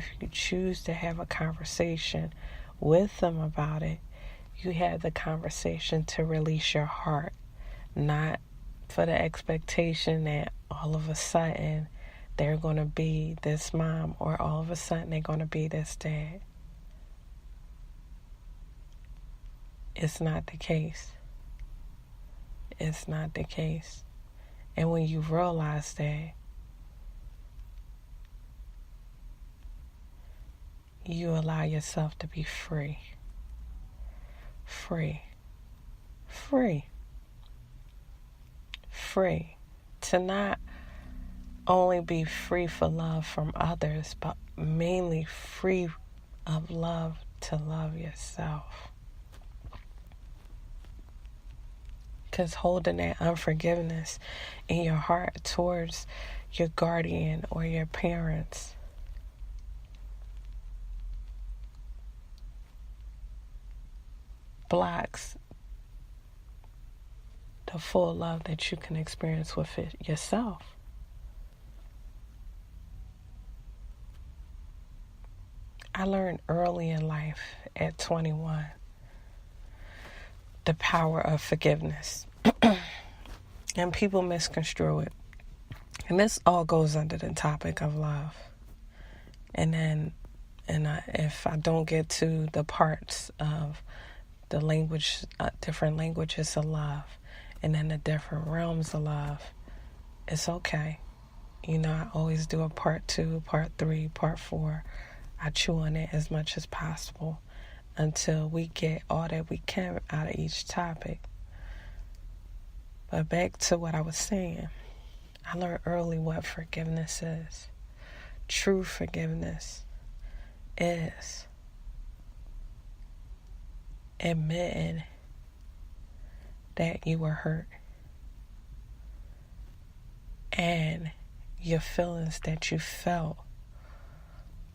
if you choose to have a conversation with them about it, you have the conversation to release your heart, not for the expectation that all of a sudden they're going to be this mom or all of a sudden they're going to be this dad. It's not the case. It's not the case. And when you realize that, you allow yourself to be free. Free. Free. Free. To not only be free for love from others, but mainly free of love to love yourself. Because holding that unforgiveness in your heart towards your guardian or your parents blocks the full love that you can experience with it yourself. I learned early in life at 21 the power of forgiveness. And people misconstrue it. And this all goes under the topic of love. And then, if I don't get to the parts of the language, different languages of love, and then the different realms of love, it's okay. I always do a part 2, part 3, part 4. I chew on it as much as possible until we get all that we can out of each topic. But back to what I was saying. I learned early what forgiveness is. True forgiveness is admitting that you were hurt and your feelings that you felt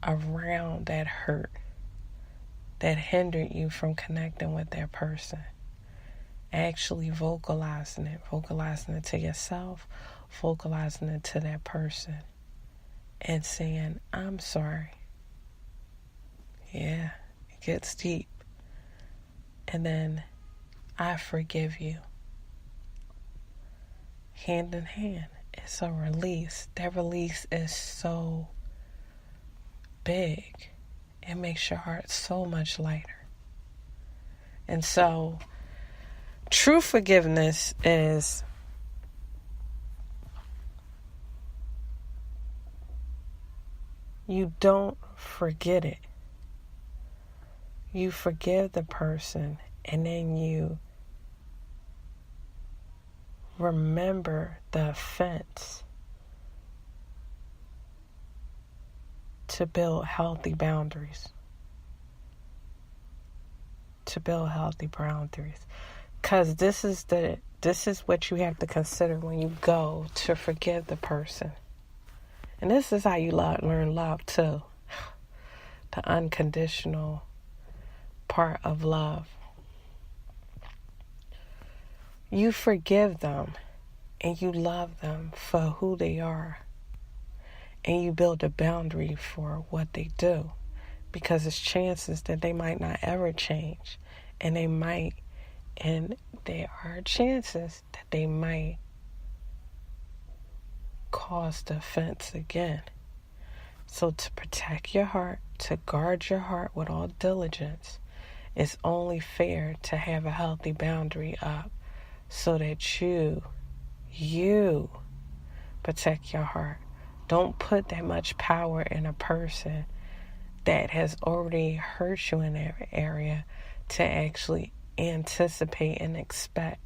around that hurt that hindered you from connecting with that person. Actually vocalizing it to yourself, vocalizing it to that person, and saying, I'm sorry. Yeah, it gets deep. And then, I forgive you. Hand in hand. It's a release. That release is so big. It makes your heart so much lighter. And so, true forgiveness is you don't forget it. You forgive the person, and then you remember the offense to build healthy boundaries. Because this is what you have to consider when you go to forgive the person. And this is how you learn love too. The unconditional part of love. You forgive them and you love them for who they are. And you build a boundary for what they do. Because there's chances that they might not ever change. And there are chances that they might cause the offense again. So to protect your heart, to guard your heart with all diligence, it's only fair to have a healthy boundary up so that you protect your heart. Don't put that much power in a person that has already hurt you in that area to actually anticipate and expect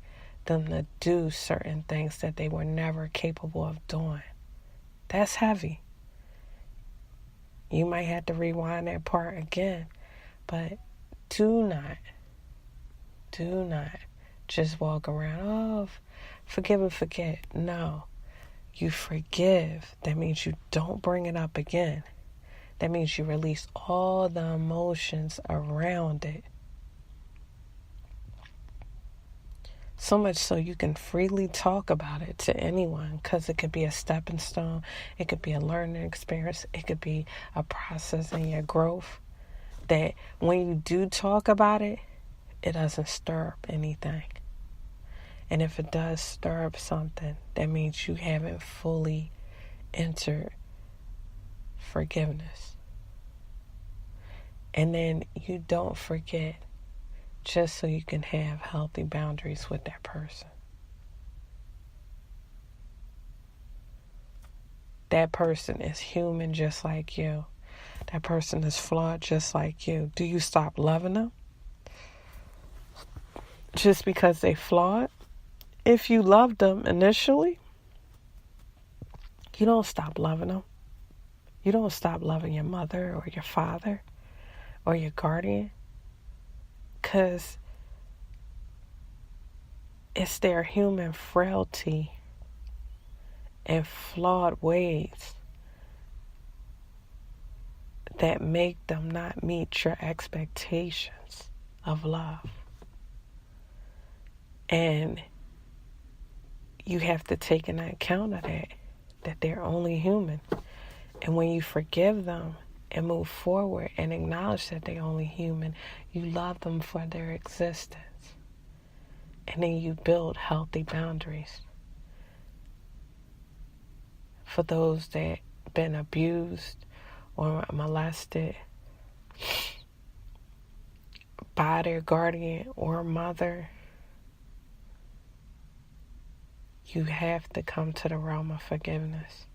them to do certain things that they were never capable of doing. That's heavy. You might have to rewind that part again, but do not just walk around, forgive and forget. No, you forgive. That means you don't bring it up again. That means you release all the emotions around it. So much so you can freely talk about it to anyone, because it could be a stepping stone. It could be a learning experience. It could be a process in your growth that when you do talk about it, it doesn't stir up anything. And if it does stir up something, that means you haven't fully entered forgiveness. And then you don't forget, just so you can have healthy boundaries with that person. That person is human just like you. That person is flawed just like you. Do you stop loving them just because they flawed? If you loved them initially, you don't stop loving them. You don't stop loving your mother or your father or your guardian, because it's their human frailty and flawed ways that make them not meet your expectations of love. And you have to take into account of that they're only human. And when you forgive them and move forward and acknowledge that they're only human, you love them for their existence. And then you build healthy boundaries. For those that been abused or molested by their guardian or mother, you have to come to the realm of forgiveness.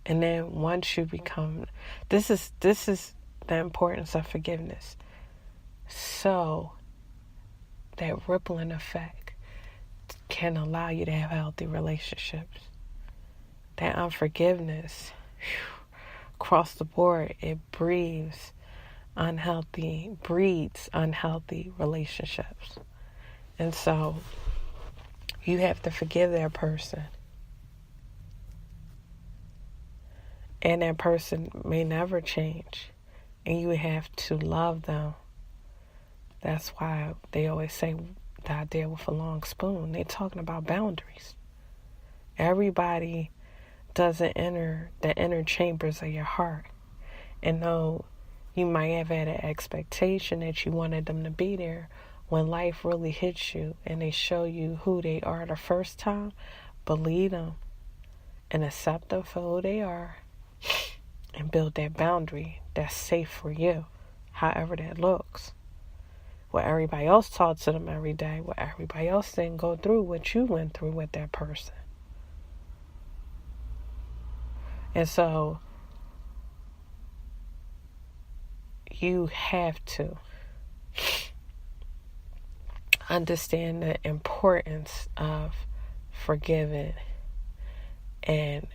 And then once you become, this is the importance of forgiveness. So that rippling effect can allow you to have healthy relationships. That unforgiveness, across the board, it breeds unhealthy relationships. And so you have to forgive that person. And that person may never change. And you have to love them. That's why they always say the idea with a long spoon. They're talking about boundaries. Everybody doesn't enter the inner chambers of your heart. And though you might have had an expectation that you wanted them to be there, when life really hits you and they show you who they are the first time, believe them and accept them for who they are and build that boundary that's safe for you, however that looks. What everybody else taught to them every day, what everybody else didn't go through, what you went through with that person. And so you have to understand the importance of forgiving and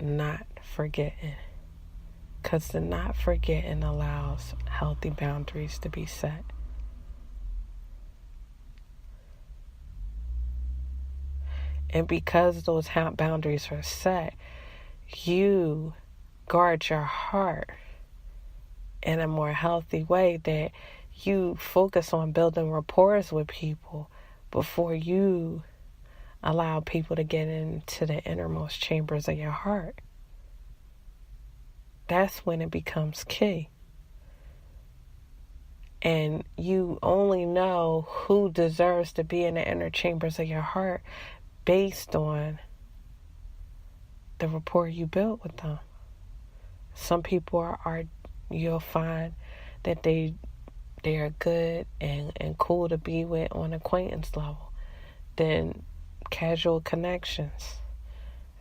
not forgetting. Because the not forgetting allows healthy boundaries to be set. And because those boundaries are set, you guard your heart in a more healthy way, that you focus on building rapport with people before you allow people to get into the innermost chambers of your heart. That's when it becomes key. And you only know who deserves to be in the inner chambers of your heart based on the rapport you built with them. Some people are you'll find that they are good and cool to be with on acquaintance level. Then casual connections.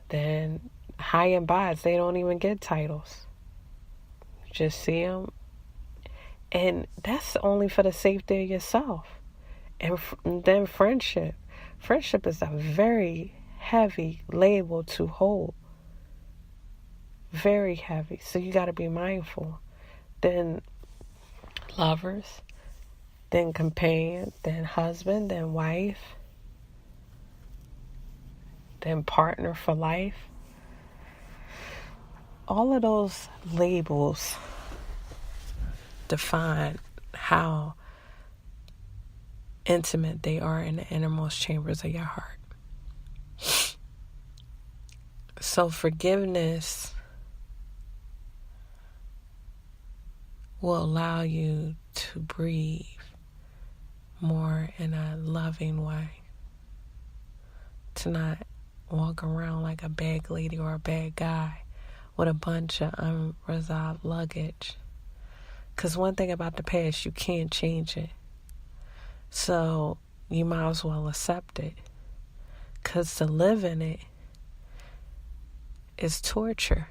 Then high and buys, they don't even get titles. You just see them. And that's only for the safety of yourself. And then friendship. Friendship is a very heavy label to hold. Very heavy. So you got to be mindful. Then lovers, then companion, then husband, then wife, then partner for life. All of those labels define how intimate they are in the innermost chambers of your heart. So forgiveness will allow you to breathe more in a loving way, to not walk around like a bad lady or a bad guy with a bunch of unresolved luggage. Because one thing about the past, you can't change it. So you might as well accept it. Because to live in it is torture.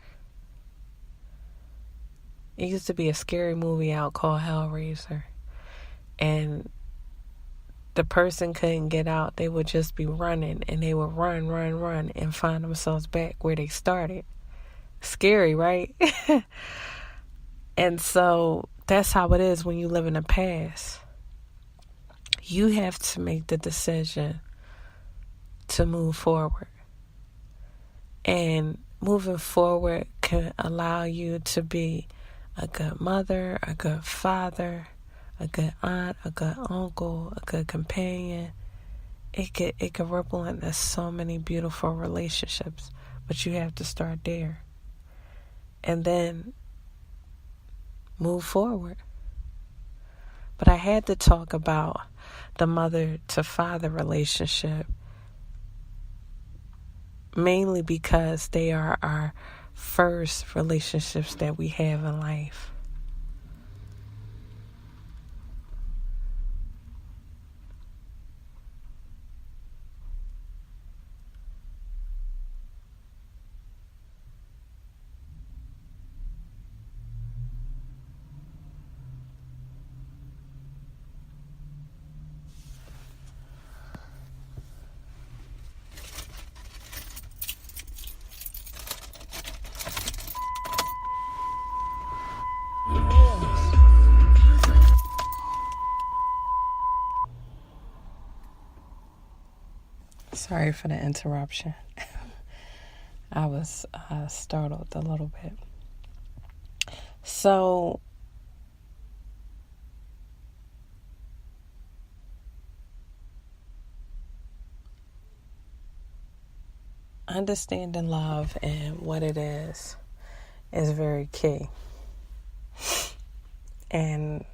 It used to be a scary movie out called Hellraiser. And the person couldn't get out. They would just be running. And they would run, and find themselves back where they started. Scary, right? And so that's how it is when you live in the past. You have to make the decision to move forward. And moving forward can allow you to be a good mother, a good father, a good aunt, a good uncle, a good companion. It could ripple into so many beautiful relationships, but you have to start there. And then move forward. But I had to talk about the mother to father relationship, mainly because they are our first relationships that we have in life. Sorry for the interruption. I was startled a little bit. So, understanding love and what it is very key. And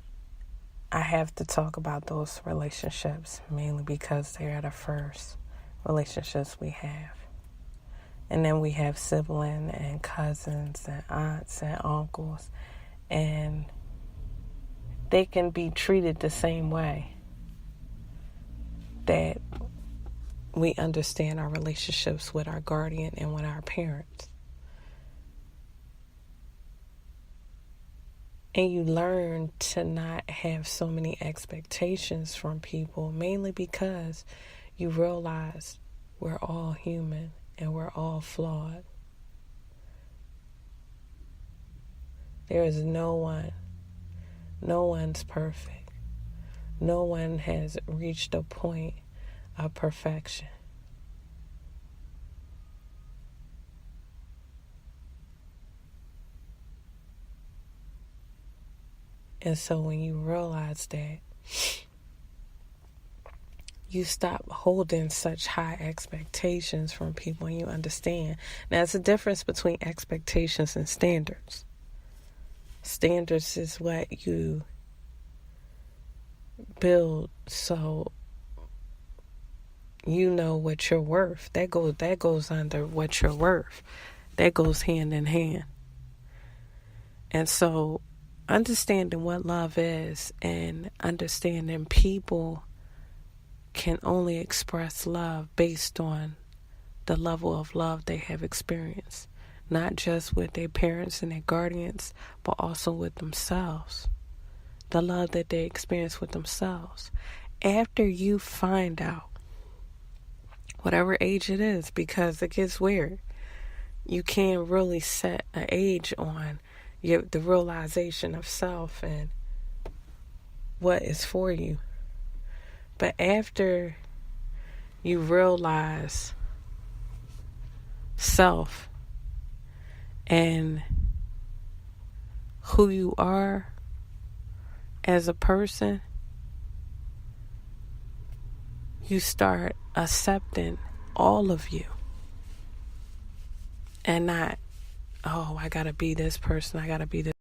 I have to talk about those relationships mainly because they are the first relationships we have. And then we have siblings and cousins and aunts and uncles, and they can be treated the same way that we understand our relationships with our guardian and with our parents. And you learn to not have so many expectations from people, mainly because you realize we're all human and we're all flawed. There is no one's perfect. No one has reached a point of perfection. And so when you realize that, you stop holding such high expectations from people and you understand. Now, it's a difference between expectations and standards. Standards is what you build so you know what you're worth. That goes under what you're worth. That goes hand in hand. And so understanding what love is and understanding people can only express love based on the level of love they have experienced, not just with their parents and their guardians, but also with themselves. The love that they experience with themselves. After you find out, whatever age it is, because it gets weird, you can't really set an age on the realization of self and what is for you. But after you realize self and who you are as a person, you start accepting all of you and not, oh, I gotta be this person, I gotta be this